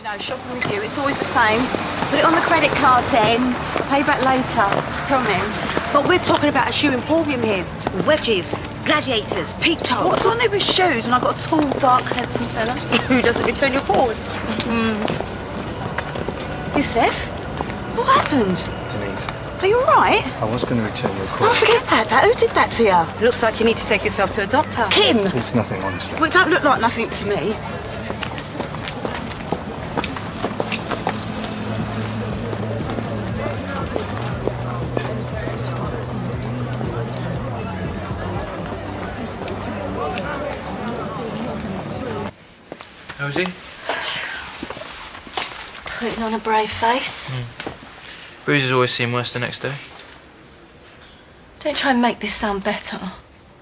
know, shopping with you, it's always the same. Put it on the credit card then, pay back later, promise. But we're talking about a shoe emporium here. Wedges, gladiators, peep toes. What's on there with shoes when I've got a tall, dark, handsome fella? Who doesn't return your calls? Yusuf? What happened? Denise. Are you all right? I was going to return your call. Don't forget about that. Who did that to you? Looks like you need to take yourself to a doctor. Kim! It's nothing, honestly. Well, it don't look like nothing to me. How's he? Putting on a brave face. Bruises always seem worse the next day. Don't try and make this sound better.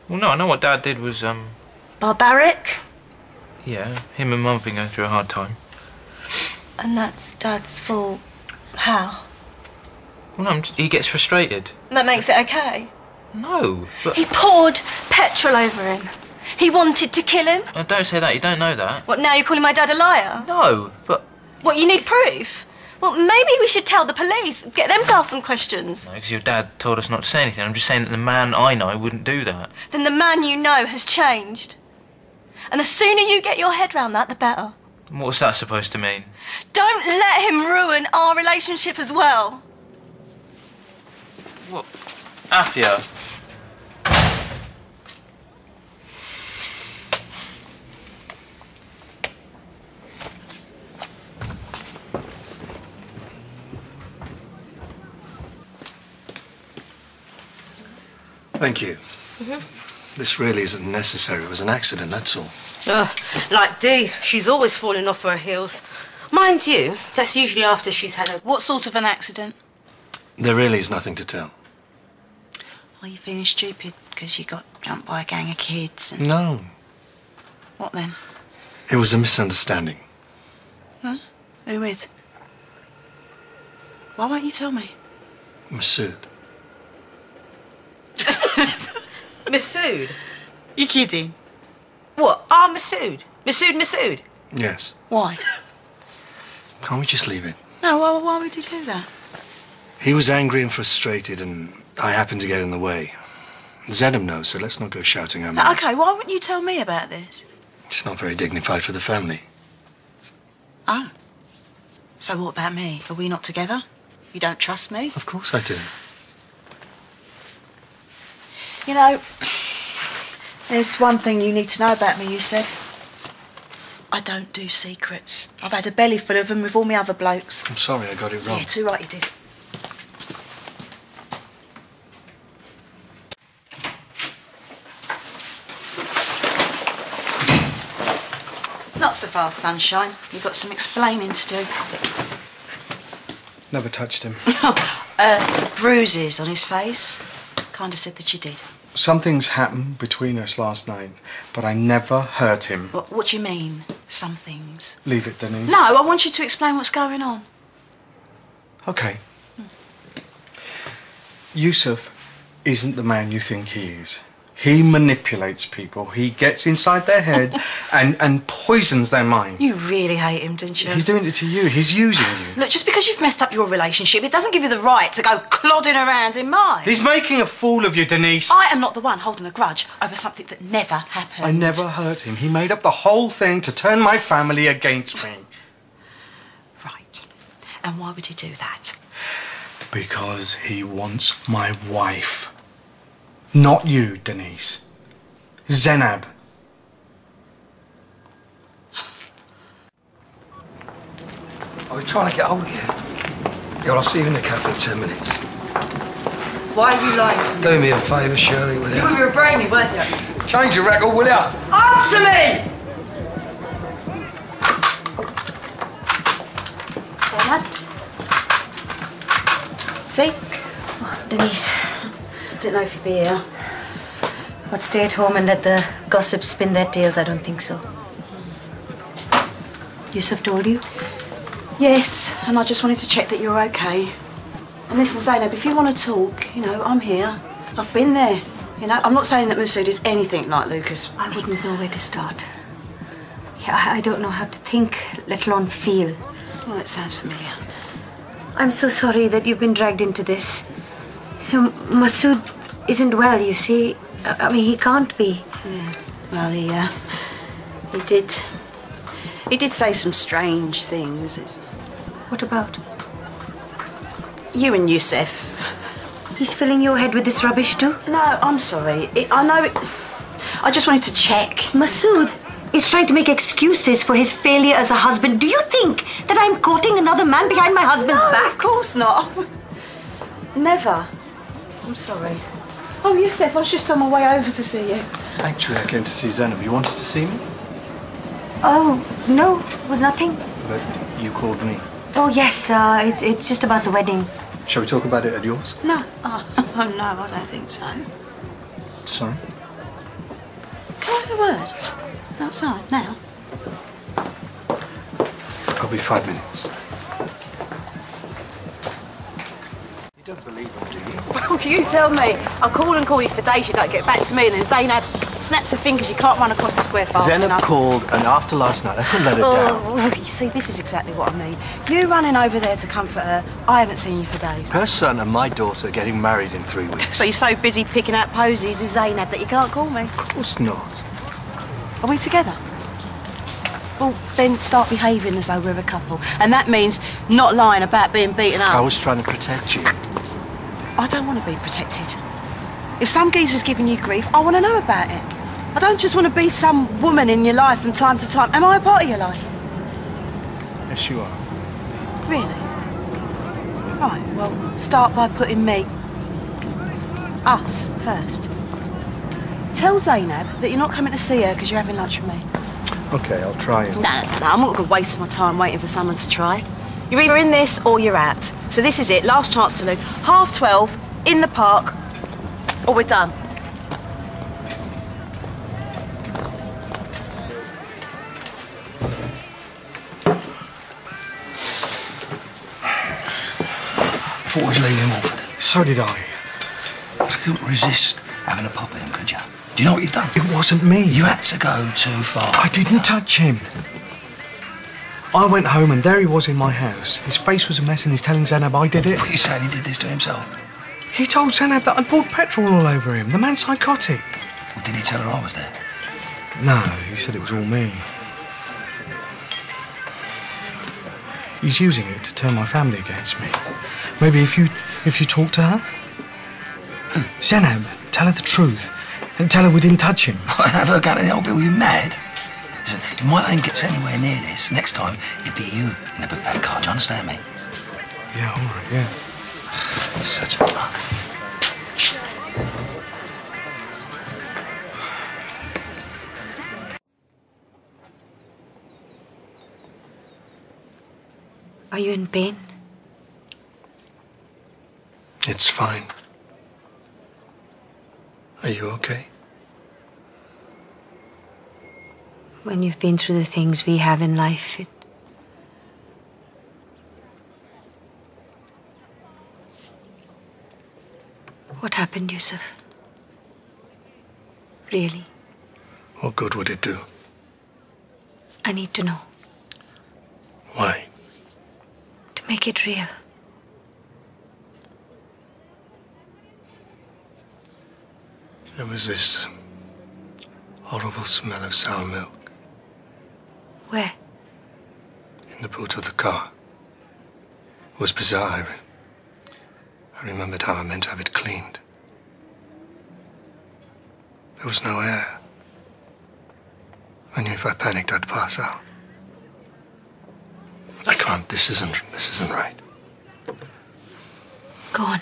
Well, no, I know what Dad did was, Barbaric? yeah, him and Mum have been going through a hard time. And that's Dad's fault. How? Well, no, he gets frustrated. And that makes it okay? No, but... He poured petrol over him. He wanted to kill him. Don't say that, you don't know that. What, now you're calling my dad a liar? No, but... What, you need proof? Well, maybe we should tell the police. Get them to ask some questions. No, because your dad told us not to say anything. I'm just saying that the man I know wouldn't do that. Then the man you know has changed. And the sooner you get your head round that, the better. What's that supposed to mean? Don't let him ruin our relationship as well. What? Afia? Thank you. This really isn't necessary. It was an accident, that's all. Like Dee, she's always falling off her heels. Mind you, that's usually after she's had a... What sort of an accident? There really is nothing to tell. Are you feeling stupid because you got jumped by a gang of kids? And... No. What then? It was a misunderstanding. Huh? Who with? Why won't you tell me? Masood. Masood? You kidding? What? Masood? Masood? Yes. Why? Can't we just leave it? No, why would you do that? He was angry and frustrated, and I happened to get in the way. Zedham knows, so let's not go shouting our mouths. Okay, why wouldn't you tell me about this? It's not very dignified for the family. Oh. So what about me? Are we not together? You don't trust me? Of course I do. You know, there's one thing you need to know about me, Yusuf. I don't do secrets. I've had a belly full of them with all my other blokes. I'm sorry I got it wrong. Yeah, too right you did. Not so fast, sunshine. You've got some explaining to do. Never touched him. The bruises on his face kind of said that you did. Something's happened between us last night, but I never hurt him. What do you mean, some things? Leave it, Denise. No, I want you to explain what's going on. Okay. Yusuf isn't the man you think he is. He manipulates people. He gets inside their head and poisons their mind. You really hate him, don't you? He's doing it to you. He's using you. Look, just because you've messed up your relationship, it doesn't give you the right to go clodding around in mine. He's making a fool of you, Denise. I am not the one holding a grudge over something that never happened. I never hurt him. He made up the whole thing to turn my family against me. Right. And why would he do that? Because he wants my wife. Not you, Denise. Zainab. I was trying to get hold of you. Yeah, well, I'll see you in the cafe in 10 minutes. Why are you lying to me? Do me a favour, Shirley, will you? You were brainy, weren't you? Change your record, will you? Answer me! See? Denise, Didn't know if you'd be here. I'd stay at home and let the gossip spin their tales. I don't think so. Yusuf told you? Yes, and I just wanted to check that you're okay. And listen, Zainab, if you want to talk, you know, I'm here. I've been there. You know, I'm not saying that Masood is anything like Lucas. I wouldn't know where to start. Yeah, I don't know how to think, let alone feel. Oh, it sounds familiar. I'm so sorry that you've been dragged into this. Masood isn't well, you see. I mean, he can't be. Yeah. Well, he did say some strange things. What about? You and Yusuf. He's filling your head with this rubbish too? No, I'm sorry. I know it... I just wanted to check. Masood is trying to make excuses for his failure as a husband. Do you think that I'm courting another man behind my husband's back? Of course not. Never. I'm sorry. Oh, Yusuf, I was just on my way over to see you. Actually, I came to see Zainab. You wanted to see me? Oh, no, it was nothing. But you called me. Oh, yes, it's just about the wedding. Shall we talk about it at yours? No. Oh, no, I don't think so. Sorry? Can I have a word? Outside, now? I'll be 5 minutes. You don't believe him, do you? Well, you tell me. I call you for days, you don't get back to me, and then Zainab snaps her fingers, you can't run across the square fast Zainab enough. called, and after last night, I couldn't let her down. Oh, you see, this is exactly what I mean. You running over there to comfort her, I haven't seen you for days. Her son and my daughter are getting married in 3 weeks. So you're so busy picking out posies with Zainab that you can't call me? Of course not. Are we together? Well, then start behaving as though we're a couple. And that means not lying about being beaten up. I was trying to protect you. I don't want to be protected. If some geezer's giving you grief, I want to know about it. I don't just want to be some woman in your life from time to time. Am I a part of your life? Yes, you are. Really? Right, well, start by putting us first. Tell Zainab that you're not coming to see her because you're having lunch with me. Okay, I'll try it. No, I'm not going to waste my time waiting for someone to try. You're either in this or you're out. So this is it, last chance saloon. 12:30, in the park, or we're done. I thought I was leaving Walford. So did I. I couldn't resist having a pop at him, could you? Do you know what you've done? It wasn't me. You had to go too far. I didn't touch him. I went home and there he was in my house. His face was a mess and he's telling Zainab I did it. What are you saying? He did this to himself? He told Zainab that I'd poured petrol all over him. The man's psychotic. Well, did he tell her I was there? No, he said it was all me. He's using it to turn my family against me. Maybe if you talk to her? Who? Zainab, tell her the truth. And tell her we didn't touch him. I'd have her gun in the old bill. You mad? Listen, if my name gets anywhere near this, next time it'd be you in the boot of that car. Do you understand me? Yeah, all right, yeah. Such a mug. Are you in pain? It's fine. Are you okay? When you've been through the things we have in life, What happened, Yusuf? Really? What good would it do? I need to know. Why? To make it real. There was this horrible smell of sour milk Where? in the boot of the car. It was bizarre. I remembered how I meant to have it cleaned. There was no air. I knew if I panicked, I'd pass out. I can't. This isn't right. Go on.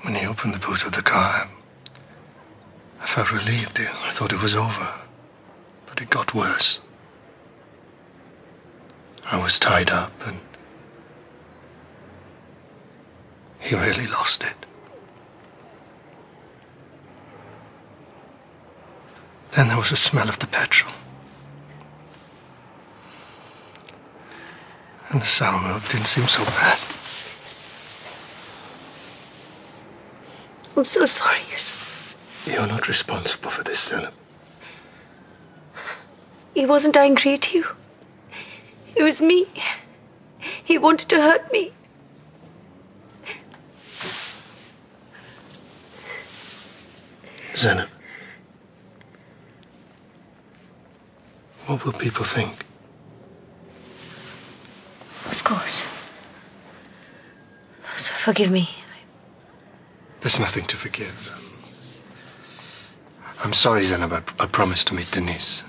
When he opened the boot of the car, I felt relieved. I thought it was over. But it got worse. I was tied up and he really lost it. Then there was a smell of the petrol. And the sour milk didn't seem so bad. I'm so sorry, Yusuf. You're not responsible for this, Zainab. He wasn't angry at you. It was me. He wanted to hurt me. Zainab, what will people think? Of course. So forgive me. There's nothing to forgive. I'm sorry, Zainab. I promised to meet Denise.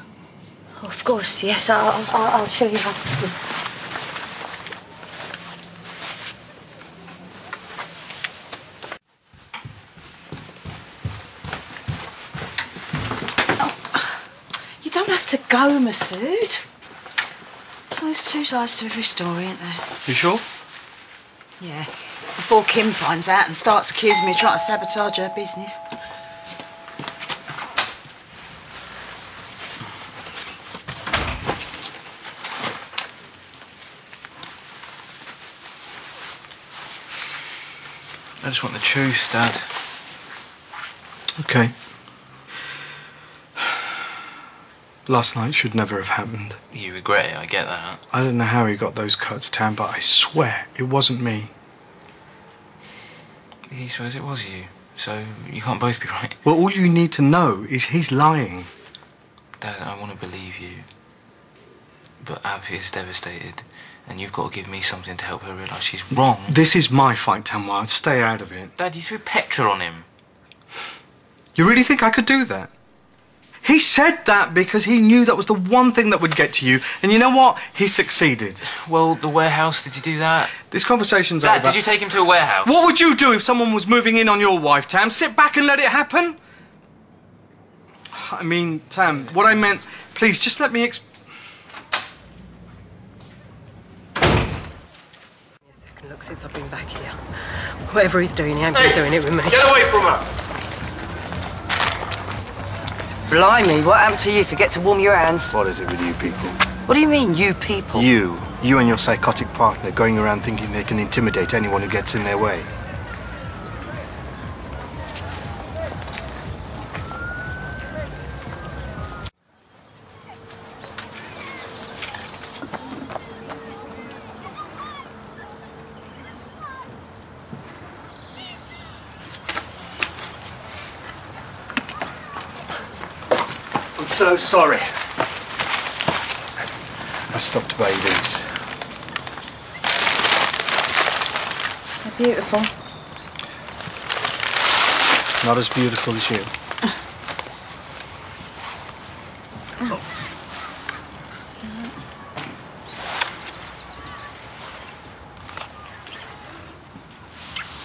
Of course, yes. I'll show you how. You don't have to go, Masood. Well, there's two sides to every story, ain't there? You sure? Yeah. Before Kim finds out and starts accusing me of trying to sabotage her business. I just want the truth, Dad. Okay. Last night should never have happened. You regret it, I get that. I don't know how he got those cuts, Tam, but I swear it wasn't me. He swears it was you, so you can't both be right. Well, all you need to know is he's lying. Dad, I want to believe you. But Ab is devastated, and you've got to give me something to help her realise she's wrong. This is my fight, Tamwa. I'd stay out of it. Dad, you threw petrol on him. You really think I could do that? He said that because he knew that was the one thing that would get to you. And you know what? He succeeded. Well, the warehouse, did you do that? This conversation's Dad, over. did you take him to a warehouse? What would you do if someone was moving in on your wife, Tam? Sit back and let it happen? I mean, Tam, what I meant... Please, just let me Look, since I've been back here, whatever he's doing, he ain't been doing it with me. Get away from her! Blimey, what happened to you? Forget to warm your hands. What is it with you people? What do you mean, you people? You and your psychotic partner going around thinking they can intimidate anyone who gets in their way. I'm so sorry. I stopped by these. They're beautiful. Not as beautiful as you.